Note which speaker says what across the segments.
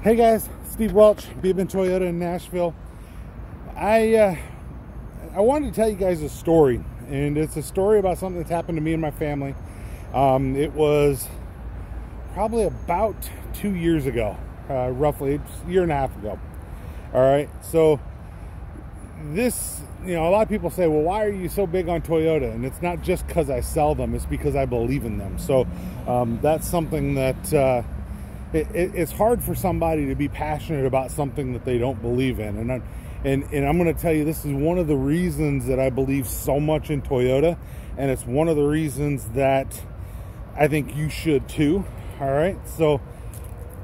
Speaker 1: Hey guys, Steve Welch, Beebman Toyota in Nashville. I wanted to tell you guys a story, and it's a story about something that's happened to me and my family. It was probably about 2 years ago, roughly a year and a half ago. All right, so this, a lot of people say, well, why are you so big on Toyota? And it's not just because I sell them, it's because I believe in them. So that's something that it's hard for somebody to be passionate about something that they don't believe in. And I'm going to tell you, this is one of the reasons that I believe so much in Toyota, and it's one of the reasons that I think you should too. All right, so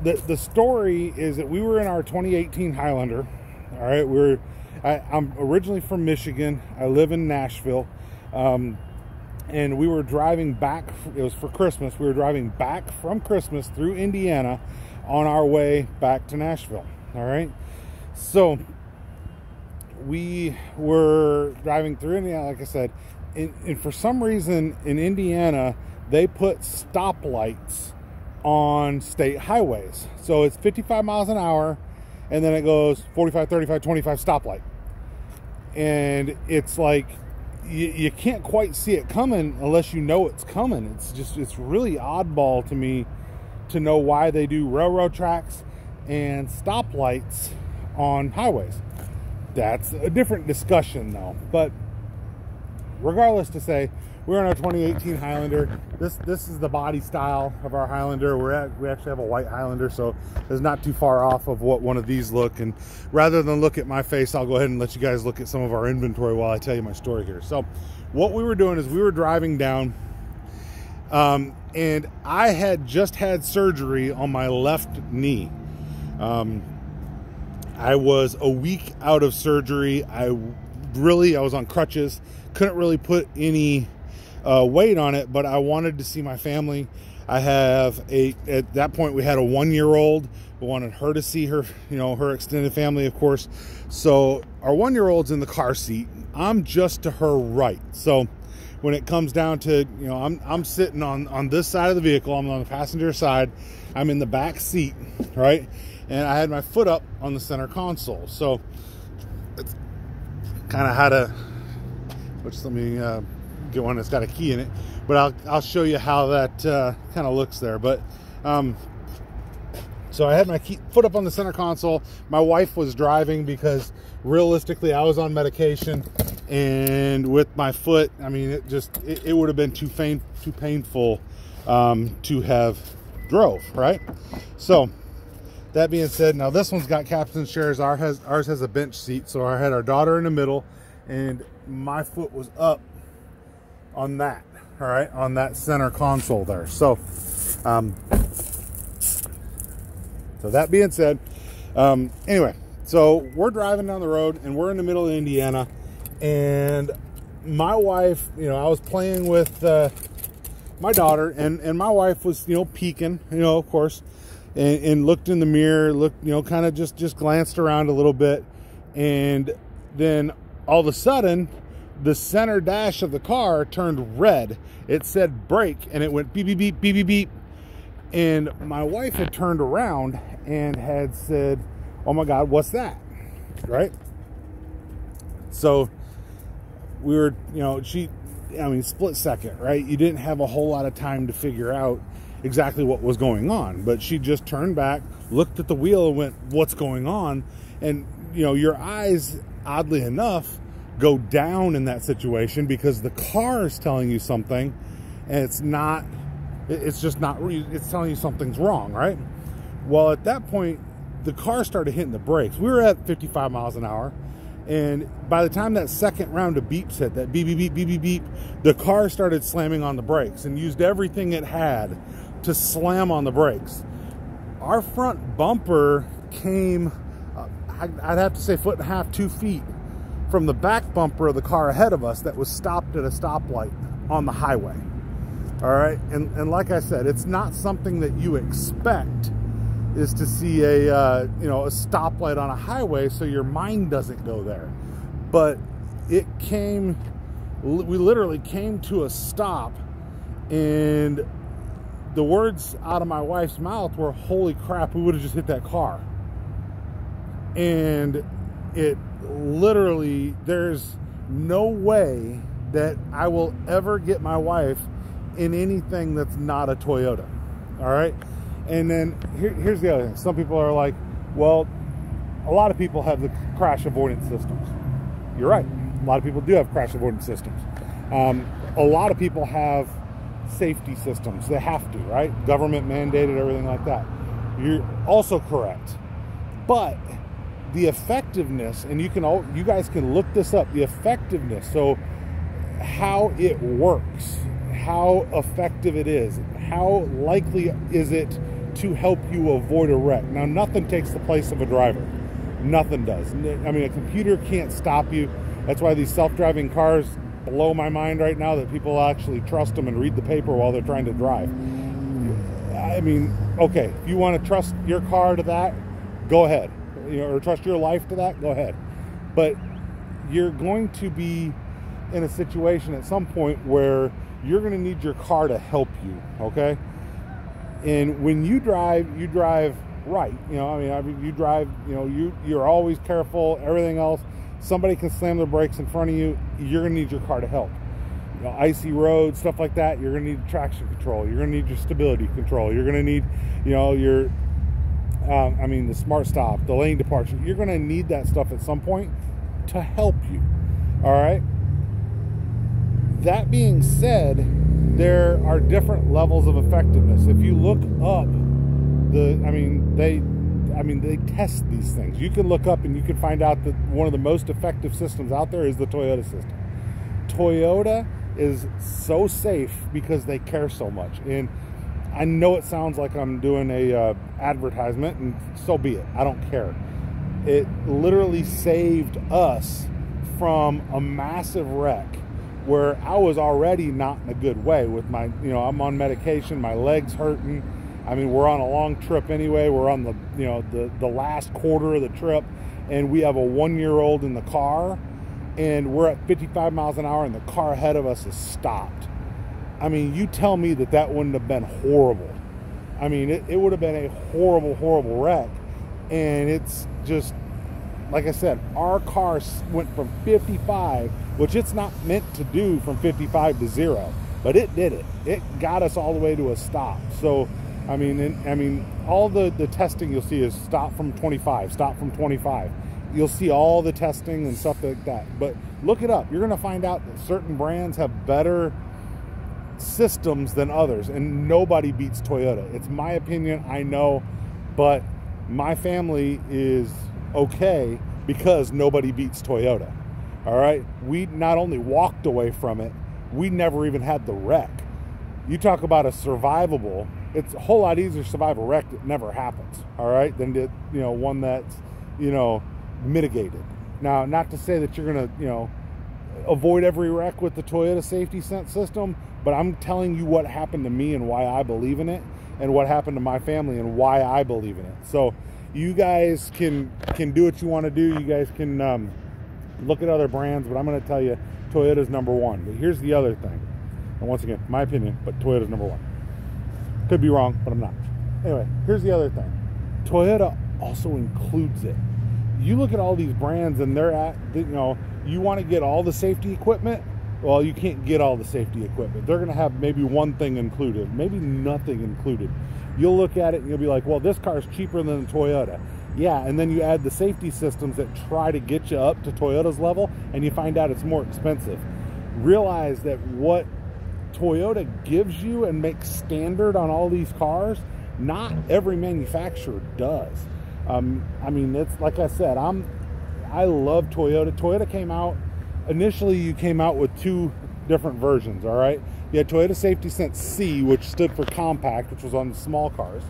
Speaker 1: the story is that we were in our 2018 Highlander. All right, I'm originally from Michigan. I live in Nashville. And we were driving back, it was for Christmas, we were driving back from Christmas through Indiana on our way back to Nashville. All right, so we were driving through Indiana, like I said, and for some reason in Indiana, they put stoplights on state highways. So it's 55 miles an hour, and then it goes 45, 35, 25 stoplight. And it's like, you can't quite see it coming unless you know it's coming. It's really oddball to me to know why they do railroad tracks and stoplights on highways. That's a different discussion though. But regardless, to say, we're in our 2018 Highlander. This is the body style of our Highlander. We actually have a white Highlander, so it's not too far off of what one of these look. And rather than look at my face, I'll go ahead and let you guys look at some of our inventory while I tell you my story here. So what we were doing is we were driving down, and I had just had surgery on my left knee. I was a week out of surgery. I was on crutches, couldn't really put any weight on it, but I wanted to see my family. At that point we had a 1-year-old. We wanted her to see her, her extended family, of course. So our 1-year-old's in the car seat. I'm just to her right. So when it comes down to, I'm sitting on this side of the vehicle. I'm on the passenger side. I'm in the back seat, right? And I had my foot up on the center console. So it's kind of how to, let me get one that's got a key in it, but I'll show you how that kind of looks there. But so I had my foot up on the center console. My wife was driving because realistically I was on medication, and with my foot, I mean, it would have been too painful to have drove, right? So that being said, now this one's got captain's chairs. Ours has a bench seat, so I had our daughter in the middle, and my foot was up on that, all right, on that center console there. So so that being said, anyway, so we're driving down the road, and we're in the middle of Indiana, and my wife, I was playing with my daughter, and my wife was, peeking, of course, and looked in the mirror, kind of just glanced around a little bit, and then all of a sudden, the center dash of the car turned red. It said brake, and it went beep, beep, beep, beep, beep, beep. And my wife had turned around and had said, oh my God, what's that? Right? So we were, split second, right? You didn't have a whole lot of time to figure out exactly what was going on, but she just turned back, looked at the wheel, and went, what's going on? And, your eyes, oddly enough, go down in that situation because the car is telling you something, and it's telling you something's wrong, right? Well, at that point, the car started hitting the brakes. We were at 55 miles an hour, and by the time that second round of beeps hit, that beep, beep, beep, beep, beep, beep, the car started slamming on the brakes and used everything it had to slam on the brakes. Our front bumper came, I'd have to say 1.5 feet, 2 feet from the back bumper of the car ahead of us that was stopped at a stoplight on the highway. All right, and like I said, it's not something that you expect, is to see a stoplight on a highway, so your mind doesn't go there. But we literally came to a stop, and the words out of my wife's mouth were, holy crap, we would have just hit that car. And it literally, there's no way that I will ever get my wife in anything that's not a Toyota. All right. And then here's the other thing. Some people are like, well, a lot of people have the crash avoidance systems. You're right. A lot of people do have crash avoidance systems. A lot of people have safety systems. They have to, right? Government mandated, everything like that. You're also correct. But the effectiveness, and you guys can look this up, the effectiveness, so how it works, how effective it is, how likely is it to help you avoid a wreck. Now, nothing takes the place of a driver. Nothing does. I mean, a computer can't stop you. That's why these self-driving cars blow my mind right now, that people actually trust them and read the paper while they're trying to drive. I mean, okay, if you want to trust your car to that, go ahead. Or trust your life to that, go ahead. But you're going to be in a situation at some point where you're going to need your car to help you, okay? And when you drive right. I mean, you drive, you're always careful, everything else. Somebody can slam their brakes in front of you, you're going to need your car to help. Icy roads, stuff like that, you're going to need traction control. You're going to need your stability control. You're going to need, your the smart stop, the lane departure. You're going to need that stuff at some point to help you. All right. That being said, there are different levels of effectiveness. If you look up they test these things. You can look up and you can find out that one of the most effective systems out there is the Toyota system. Toyota is so safe because they care so much. And I know it sounds like I'm doing a advertisement, and so be it. I don't care. It literally saved us from a massive wreck where I was already not in a good way with my, I'm on medication, my leg's hurting. I mean, we're on a long trip anyway. We're on the last quarter of the trip, and we have a 1-year-old in the car, and we're at 55 miles an hour, and the car ahead of us is stopped. I mean, you tell me that wouldn't have been horrible. I mean, it would have been a horrible, horrible wreck. And it's just, like I said, our car went from 55, which it's not meant to do from 55 to 0, but it did it. It got us all the way to a stop. So, I mean, all the testing you'll see is stop from 25, stop from 25. You'll see all the testing and stuff like that. But look it up. You're going to find out that certain brands have better systems than others, and nobody beats Toyota. It's my opinion, I know, but my family is okay because nobody beats Toyota. All right, we not only walked away from it, we never even had the wreck. You talk about a survivable, it's a whole lot easier to survive a wreck that never happens, all right, than to, one that's, mitigated. Now, not to say that you're gonna, avoid every wreck with the Toyota safety sense system, but I'm telling you what happened to me and why I believe in it, and what happened to my family and why I believe in it. So you guys can do what you want to do. You guys can look at other brands, but I'm going to tell you Toyota's number one. But here's the other thing, and once again, my opinion, but Toyota's number one. Could be wrong, but I'm not. Anyway, here's the other thing. Toyota also includes it. You look at all these brands, and they're at, you want to get all the safety equipment. Well, you can't get all the safety equipment. They're going to have maybe one thing included, maybe nothing included. You'll look at it and you'll be like, well, this car is cheaper than the Toyota. Yeah, and then you add the safety systems that try to get you up to Toyota's level, and you find out it's more expensive. Realize that what Toyota gives you and makes standard on all these cars, not every manufacturer does. It's like I said, I love Toyota. Toyota came out, initially you came out with two different versions, all right? You had Toyota Safety Sense C, which stood for compact, which was on the small cars.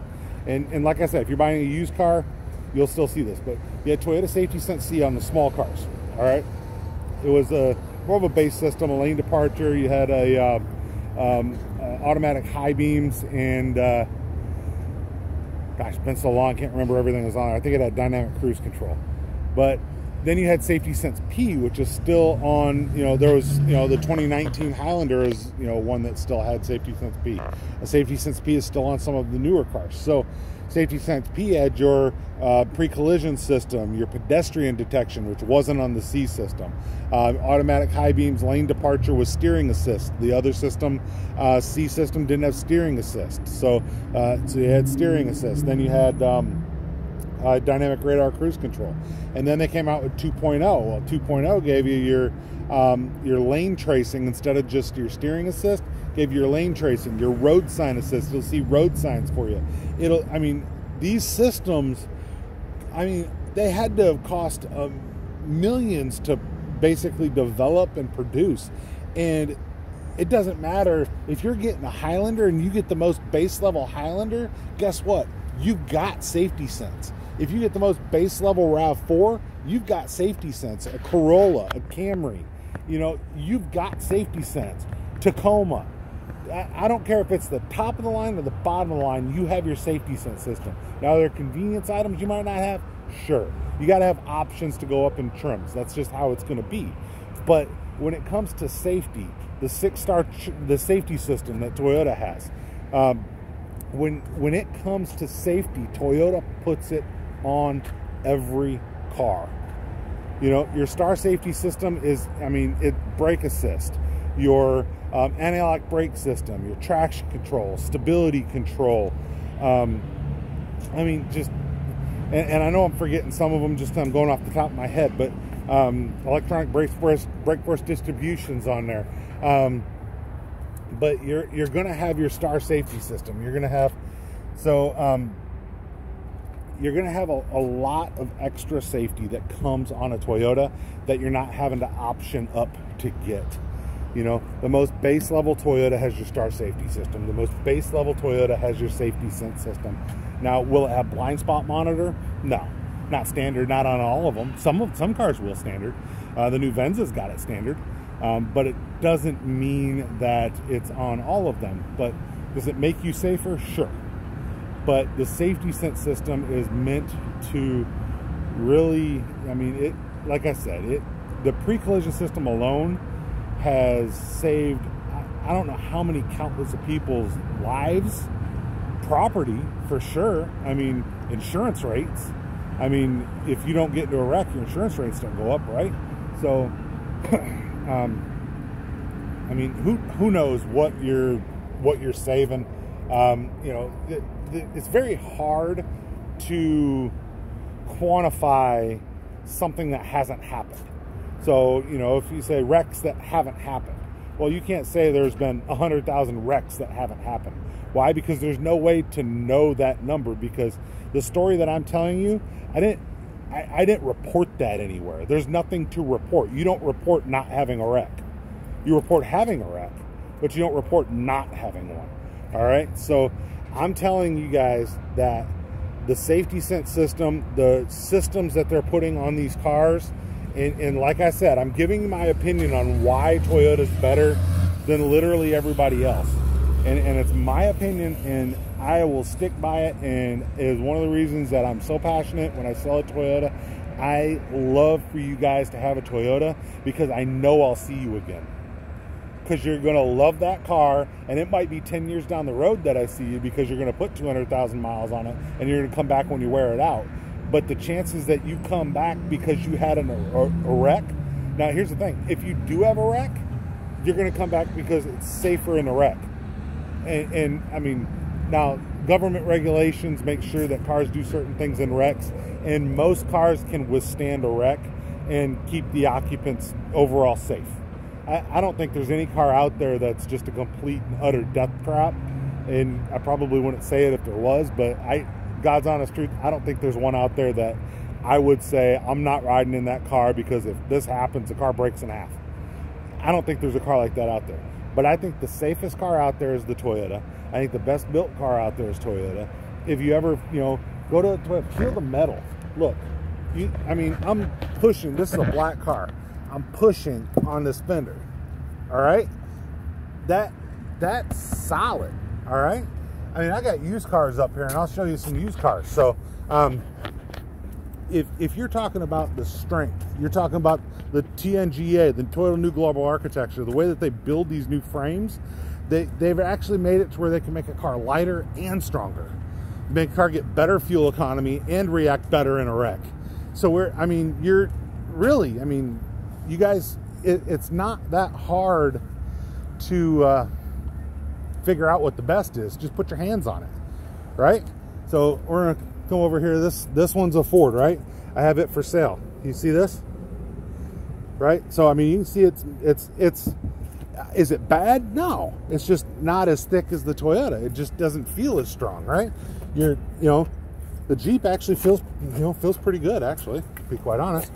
Speaker 1: And like I said, if you're buying a used car, you'll still see this. But you had Toyota Safety Sense C on the small cars, all right? It was more of a base system, a lane departure. You had a automatic high beams, and gosh, it's been so long, I can't remember everything that was on there. I think it had dynamic cruise control. But Then you had Safety Sense P, which is still on, there was, the 2019 Highlander is, one that still had Safety Sense P. Safety Sense P is still on some of the newer cars. So Safety Sense P had your pre-collision system, your pedestrian detection, which wasn't on the C system. Automatic high beams, lane departure with steering assist. The other system, C system, didn't have steering assist. So you had steering assist. Then you had dynamic radar cruise control. And then they came out with 2.0. Well, 2.0 gave you your lane tracing instead of just your steering assist. Gave you your lane tracing, your road sign assist. You'll see road signs for you. These systems, they had to have cost millions to basically develop and produce. And it doesn't matter if you're getting a Highlander and you get the most base level Highlander, guess what? You've got Safety Sense. If you get the most base level RAV4, you've got Safety Sense. A Corolla, a Camry, you've got Safety Sense. Tacoma. I don't care if it's the top of the line or the bottom of the line, you have your Safety Sense system. Now, there are convenience items you might not have. Sure. You got to have options to go up in trims. That's just how it's going to be. But when it comes to safety, the the safety system that Toyota has, when it comes to safety, Toyota puts it on every car. Your Star Safety system is, brake assist, your anti-lock brake system, your traction control, stability control. And I know I'm forgetting some of them, just I'm going off the top of my head, but electronic brake force distribution's on there. But you're going to have your Star Safety system. You're going to have you're going to have a lot of extra safety that comes on a Toyota that you're not having to option up to get. The most base level Toyota has your Star Safety system. The most base level Toyota has your Safety Sense system. Now, will it have blind spot monitor? No, not standard, not on all of them. Some cars will standard. The new Venza's got it standard, but it doesn't mean that it's on all of them. But does it make you safer? Sure. But the Safety Sense system is meant to really, like I said, the pre-collision system alone has saved, I don't know how many countless of people's lives, property for sure. Insurance rates. If you don't get into a wreck, your insurance rates don't go up, right? So, who knows what you're saving? It's very hard to quantify something that hasn't happened. So, if you say wrecks that haven't happened, well, you can't say there's been 100,000 wrecks that haven't happened. Why? Because there's no way to know that number, because the story that I'm telling you, I didn't report that anywhere. There's nothing to report. You don't report not having a wreck. You report having a wreck, but you don't report not having one. All right? So I'm telling you guys that the Safety Sense system, the systems that they're putting on these cars, and like I said, I'm giving you my opinion on why Toyota's better than literally everybody else. And it's my opinion, and I will stick by it, and it is one of the reasons that I'm so passionate when I sell a Toyota. I love for you guys to have a Toyota, because I know I'll see you again. Because you're going to love that car, and it might be 10 years down the road that I see you, because you're going to put 200,000 miles on it, and you're going to come back when you wear it out. But the chances that you come back because you had a wreck, now here's the thing, if you do have a wreck, you're going to come back because it's safer in the wreck. And now government regulations make sure that cars do certain things in wrecks, and most cars can withstand a wreck and keep the occupants overall safe. I don't think there's any car out there that's just a complete and utter death trap, and I probably wouldn't say it if there was, but God's honest truth, I don't think there's one out there that I would say I'm not riding in that car because if this happens, the car breaks in half. I don't think there's a car like that out there. But I think the safest car out there is the Toyota. I think the best built car out there is Toyota. If you ever, go to Toyota, feel the metal. Look, I'm pushing. This is a black car. I'm pushing on this fender. All right, that's solid. All right. I got used cars up here, and I'll show you some used cars. So, if you're talking about the strength, you're talking about the TNGA, the Toyota New Global Architecture, the way that they build these new frames, they've actually made it to where they can make a car lighter and stronger, make a car get better fuel economy and react better in a wreck. So you guys, it's not that hard to figure out what the best is. Just put your hands on it, right? So we're gonna come over here. This one's a Ford, right? I have it for sale. You see this, right? So I mean, you can see it's is it bad? No, it's just not as thick as the Toyota. It just doesn't feel as strong, right? The Jeep actually feels pretty good, actually, to be quite honest.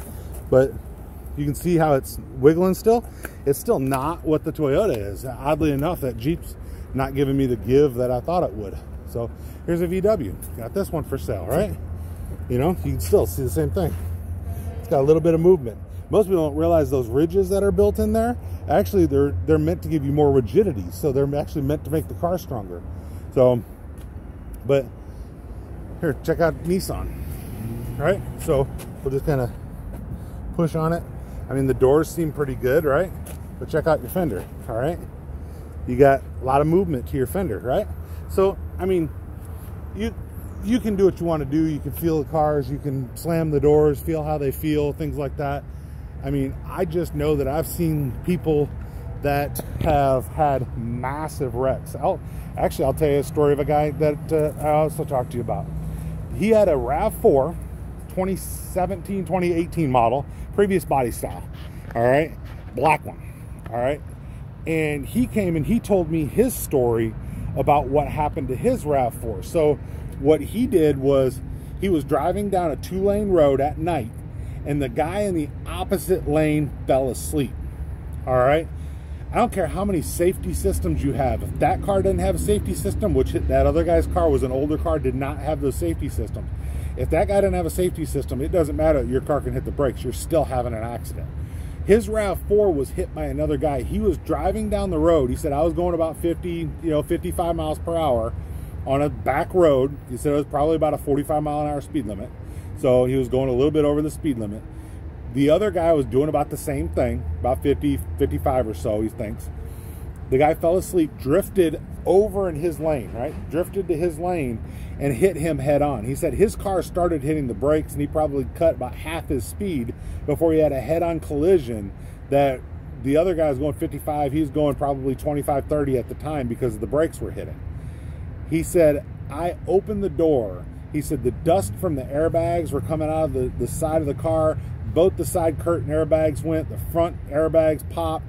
Speaker 1: But you can see how it's wiggling still. It's still not what the Toyota is. Oddly enough, that Jeep's not giving me the give that I thought it would. So here's a VW. Got this one for sale, right? You can still see the same thing. It's got a little bit of movement. Most people don't realize those ridges that are built in there, actually they're meant to give you more rigidity. So they're actually meant to make the car stronger. So, but here, check out Nissan, right? So we'll just kind of push on it. I mean, the doors seem pretty good, right? But check out your fender, all right? You got a lot of movement to your fender, right? So, I mean, you can do what you want to do. You can feel the cars. You can slam the doors, feel how they feel, things like that. I mean, I just know that I've seen people that have had massive wrecks. I'll tell you a story of a guy that I also talked to you about. He had a RAV4 2017, 2018 model, previous body style, all right? Black one, all right? And he came and he told me his story about what happened to his RAV4. So what he did was he was driving down a 2-lane road at night, and the guy in the opposite lane fell asleep, all right? I don't care how many safety systems you have. If that car doesn't have a safety system, which that other guy's car was an older car, did not have those safety systems. If that guy didn't have a safety system, it doesn't matter. Your car can hit the brakes. You're still having an accident. His RAV4 was hit by another guy. He was driving down the road. He said, I was going about 55 miles per hour on a back road. He said it was probably about a 45-mile-an-hour speed limit. So he was going a little bit over the speed limit. The other guy was doing about the same thing, about 50, 55 or so, he thinks. The guy fell asleep, drifted over in his lane, right? Drifted to his lane and hit him head on. He said his car started hitting the brakes and he probably cut about half his speed before he had a head-on collision that the other guy was going 55. He was going probably 25, 30 at the time because the brakes were hitting. He said, I opened the door. He said the dust from the airbags were coming out of the side of the car. Both the side curtain airbags went, the front airbags popped.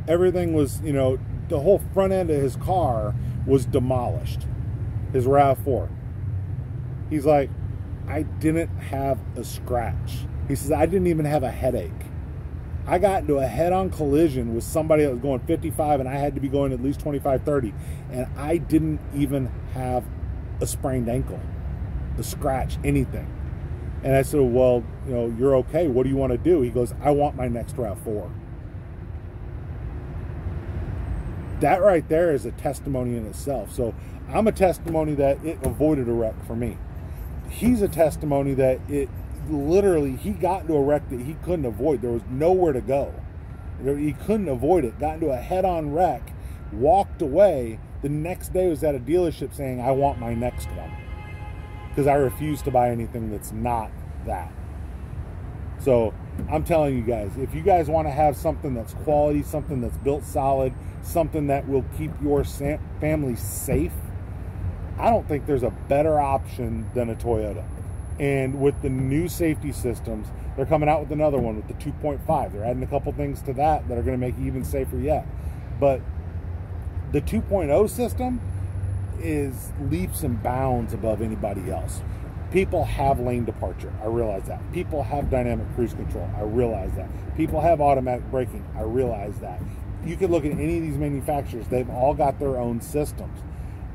Speaker 1: Everything was, the whole front end of his car was demolished, his RAV4. He's like, I didn't have a scratch. He says, I didn't even have a headache. I got into a head-on collision with somebody that was going 55 and I had to be going at least 25, 30. And I didn't even have a sprained ankle, a scratch, anything. And I said, well, you're okay. What do you want to do? He goes, I want my next RAV4. That right there is a testimony in itself. So I'm a testimony that it avoided a wreck for me. He's a testimony that it literally, he got into a wreck that he couldn't avoid. There was nowhere to go. He couldn't avoid it. Got into a head-on wreck, walked away. The next day was at a dealership saying, I want my next one. Because I refuse to buy anything that's not that. So I'm telling you guys, if you guys want to have something that's quality, something that's built solid, something that will keep your family safe, I don't think there's a better option than a Toyota. And with the new safety systems, they're coming out with another one with the 2.5. They're adding a couple things to that that are going to make it even safer yet. But the 2.0 system is leaps and bounds above anybody else. People have lane departure. I realize that. People have dynamic cruise control. I realize that. People have automatic braking. I realize that. You can look at any of these manufacturers. They've all got their own systems.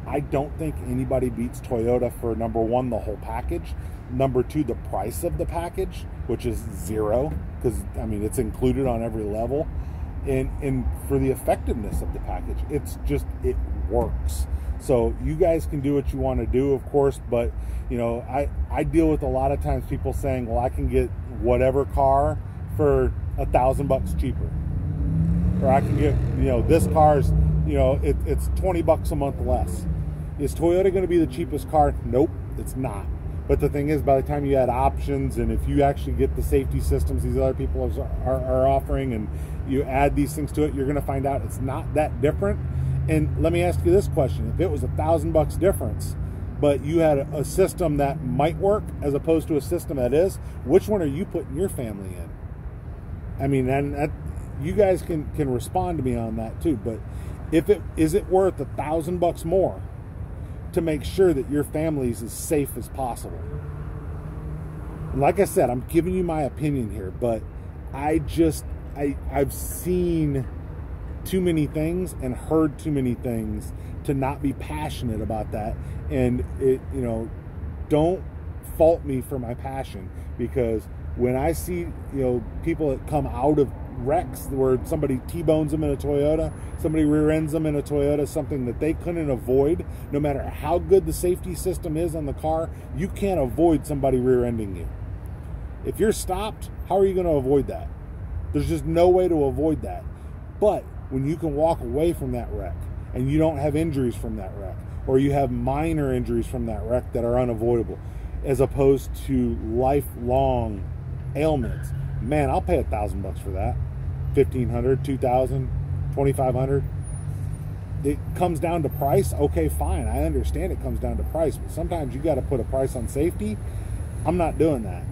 Speaker 1: I don't think anybody beats Toyota for, number one, the whole package. Number two, the price of the package, which is zero, because, I mean, it's included on every level. And for the effectiveness of the package, it's just, it works. So you guys can do what you want to do, of course, but you know, I deal with a lot of times people saying, well, I can get whatever car for $1,000 cheaper, or I can get, you know, this car's, you know, it's $20 a month less. Is Toyota going to be the cheapest car? Nope, it's not. But the thing is, by the time you add options, and if you actually get the safety systems these other people are offering, and you add these things to it, you're going to find out it's not that different. And let me ask you this question: if it was $1,000 difference, but you had a system that might work as opposed to a system that is, which one are you putting your family in? I mean, and that, you guys can respond to me on that too. But is it worth $1,000 more to make sure that your family is as safe as possible? And like I said, I'm giving you my opinion here, but I've seen too many things and heard too many things to not be passionate about that. And it, you know, don't fault me for my passion, because when I see, you know, people that come out of wrecks where somebody T-bones them in a Toyota, somebody rear ends them in a Toyota, something that they couldn't avoid, no matter how good the safety system is on the car, you can't avoid somebody rear ending you. If you're stopped, how are you going to avoid that? There's just no way to avoid that. But when you can walk away from that wreck and you don't have injuries from that wreck, or you have minor injuries from that wreck that are unavoidable, as opposed to lifelong ailments, man, I'll pay $1,000 for that. $1,500, $2,000, $2,500. It comes down to price. Okay, fine. I understand it comes down to price, but sometimes you got to put a price on safety. I'm not doing that.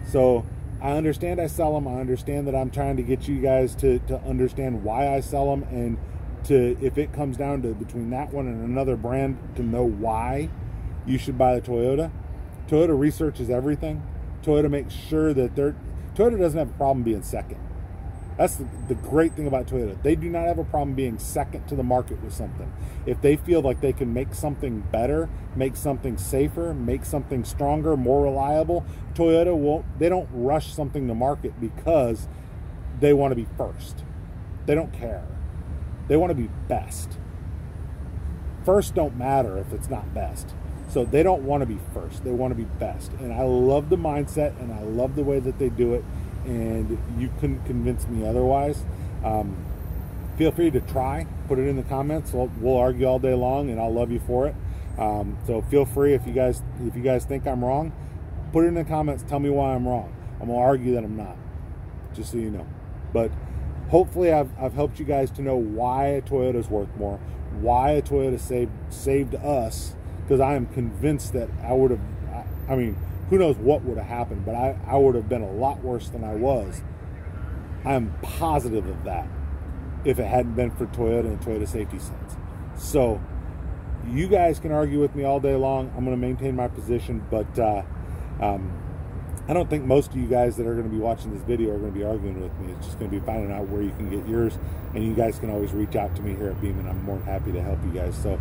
Speaker 1: So I understand I sell them. I understand that I'm trying to get you guys to understand why I sell them, and to, if it comes down to between that one and another brand, to know why you should buy the Toyota. Toyota researches everything. Toyota makes sure that Toyota doesn't have a problem being second. That's the great thing about Toyota. They do not have a problem being second to the market with something. If they feel like they can make something better, make something safer, make something stronger, more reliable, Toyota won't. They don't rush something to market because they want to be first. They don't care. They want to be best. First don't matter if it's not best. So they don't want to be first. They want to be best. And I love the mindset, and I love the way that they do it. And you couldn't convince me otherwise. Feel free to try. Put it in the comments. We'll argue all day long, and I'll love you for it. So feel free, if you guys think I'm wrong, put it in the comments. Tell me why I'm wrong. I'm gonna argue that I'm not, just so you know. But hopefully I've helped you guys to know why a Toyota is worth more, why a Toyota saved us, because I am convinced that I would have. I mean, who knows what would have happened, but I would have been a lot worse than I was. I'm positive of that if it hadn't been for Toyota and Toyota Safety Sense. So you guys can argue with me all day long. I'm going to maintain my position, but I don't think most of you guys that are going to be watching this video are going to be arguing with me. It's just going to be finding out where you can get yours, and you guys can always reach out to me here at Beaman. I'm more than happy to help you guys. So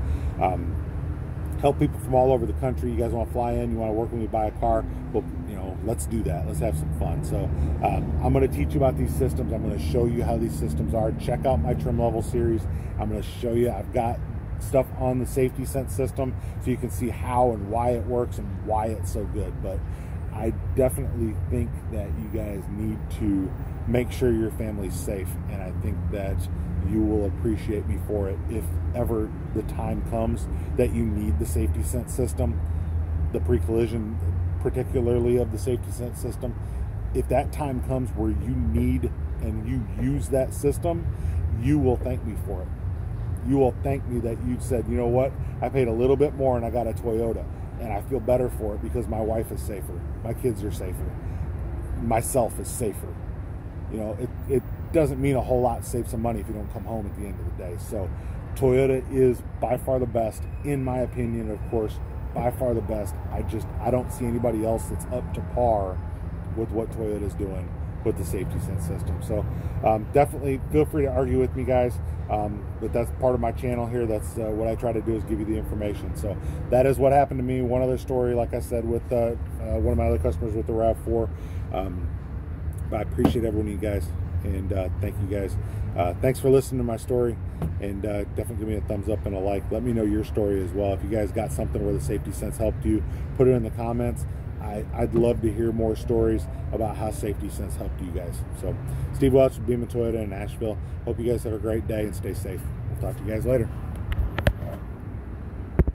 Speaker 1: help people from all over the country. You guys want to fly in, you want to work with me, buy a car, well, you know, let's do that. Let's have some fun. So I'm going to teach you about these systems. I'm going to show you how these systems are. Check out my trim level series. I'm going to show you. I've got stuff on the Safety Sense system so you can see how and why it works and why it's so good. But I definitely think that you guys need to make sure your family's safe, and I think that you will appreciate me for it if ever the time comes that you need the Safety Sense system, the pre-collision particularly of the Safety Sense system. If that time comes where you need and you use that system, you will thank me for it. You will thank me that you said, you know what, I paid a little bit more and I got a Toyota, and I feel better for it because my wife is safer, my kids are safer, myself is safer. You know, it doesn't mean a whole lot to save some money if you don't come home at the end of the day. So Toyota is by far the best, in my opinion, of course, by far the best. I don't see anybody else that's up to par with what Toyota is doing with the Safety Sense system. So definitely feel free to argue with me, guys, but that's part of my channel here. That's what I try to do, is give you the information. So that is what happened to me. One other story, like I said, with one of my other customers with the RAV4. But I appreciate every one of you guys, And thank you guys. Thanks for listening to my story, and definitely give me a thumbs up and a like. Let me know your story as well. If you guys got something where the Safety Sense helped you, put it in the comments. I'd love to hear more stories about how Safety Sense helped you guys. So, Steve Welch with Beaman Toyota in Nashville. Hope you guys have a great day and stay safe. We'll talk to you guys later.